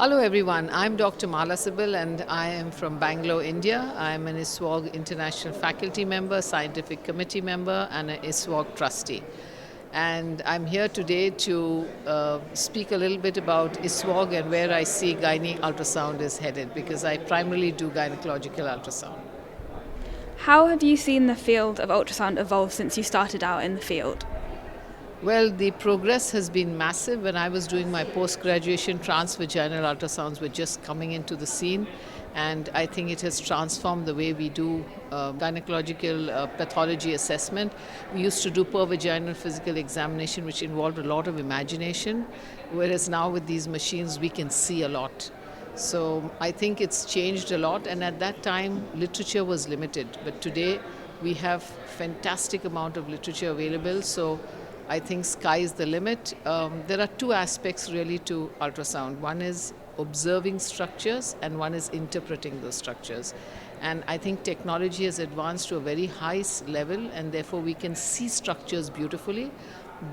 Hello everyone, I'm Dr. Mala Sibal and I am from Bangalore, India. I'm an ISUOG International Faculty Member, Scientific Committee Member and an ISUOG Trustee. And I'm here today to speak a little bit about ISUOG and where I see gynae ultrasound is headed, because I primarily do gynecological ultrasound. How have you seen the field of ultrasound evolve since you started out in the field? Well, the progress has been massive. When I was doing my post-graduation, transvaginal ultrasounds were just coming into the scene, and I think it has transformed the way we do gynecological pathology assessment. We used to do per-vaginal physical examination, which involved a lot of imagination, whereas now with these machines, we can see a lot. So I think it's changed a lot, and at that time, literature was limited, but today we have fantastic amount of literature available. So I think sky is the limit. There are two aspects really to ultrasound. One is observing structures and one is interpreting those structures. And I think technology has advanced to a very high level, and therefore we can see structures beautifully,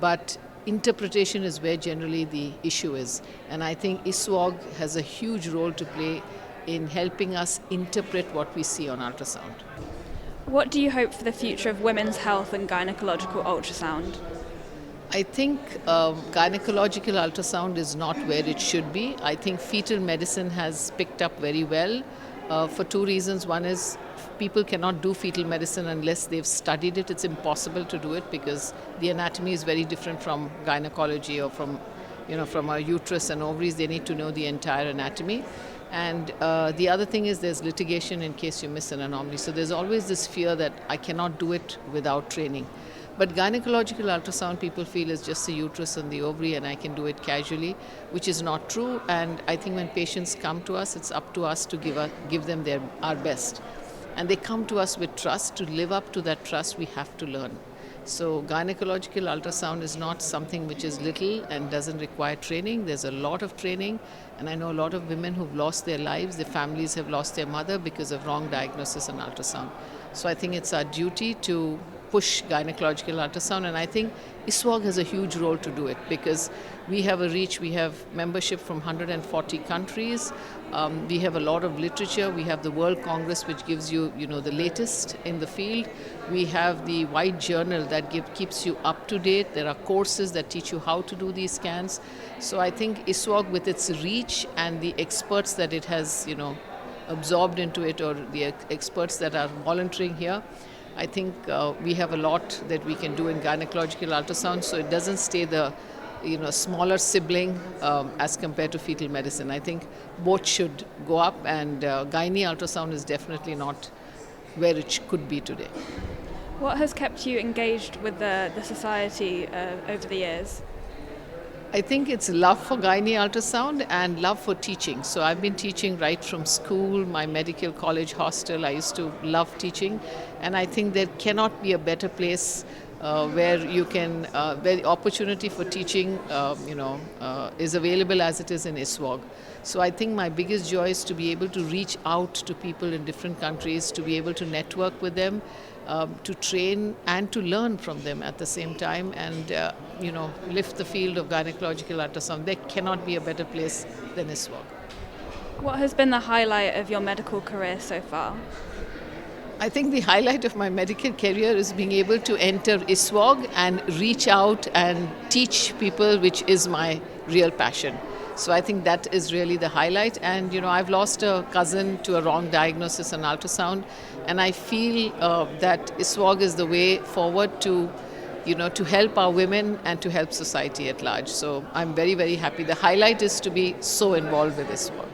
but interpretation is where generally the issue is. And I think ISUOG has a huge role to play in helping us interpret what we see on ultrasound. What do you hope for the future of women's health and gynecological ultrasound? I think gynecological ultrasound is not where it should be. I think fetal medicine has picked up very well for two reasons. One is people cannot do fetal medicine unless they've studied it. It's impossible to do it because the anatomy is very different from gynecology or from our uterus and ovaries. They need to know the entire anatomy. And the other thing is there's litigation in case you miss an anomaly. So there's always this fear that I cannot do it without training. But gynecological ultrasound, people feel is just the uterus and the ovary and I can do it casually, which is not true. And I think when patients come to us, it's up to us to give them our best. And they come to us with trust. To live up to that trust, we have to learn. So gynecological ultrasound is not something which is little and doesn't require training. There's a lot of training, and I know a lot of women who've lost their lives, their families have lost their mother because of wrong diagnosis and ultrasound. So I think it's our duty to push gynecological ultrasound, and I think ISUOG has a huge role to do it because we have a reach. We have membership from 140 countries. We have a lot of literature. We have the World Congress, which gives you, the latest in the field. We have the White Journal that keeps you up to date. There are courses that teach you how to do these scans. So I think ISUOG, with its reach and the experts that it has, absorbed into it, or the experts that are volunteering here, I think we have a lot that we can do in gynecological ultrasound, so it doesn't stay the smaller sibling as compared to fetal medicine. I think both should go up, and gynae ultrasound is definitely not where it could be today. What has kept you engaged with the society over the years? I think it's love for gynae ultrasound and love for teaching. So I've been teaching right from school, my medical college hostel. I used to love teaching, and I think there cannot be a better place where where the opportunity for teaching, is available as it is in ISUOG. So I think my biggest joy is to be able to reach out to people in different countries, to be able to network with them, to train and to learn from them at the same time, and lift the field of gynecological ultrasound. There cannot be a better place than ISUOG. What has been the highlight of your medical career so far? I think the highlight of my medical career is being able to enter ISUOG and reach out and teach people, which is my real passion. So I think that is really the highlight. And I've lost a cousin to a wrong diagnosis on ultrasound, and I feel that ISUOG is the way forward to help our women and to help society at large. So I'm very, very happy. The highlight is to be so involved with ISUOG.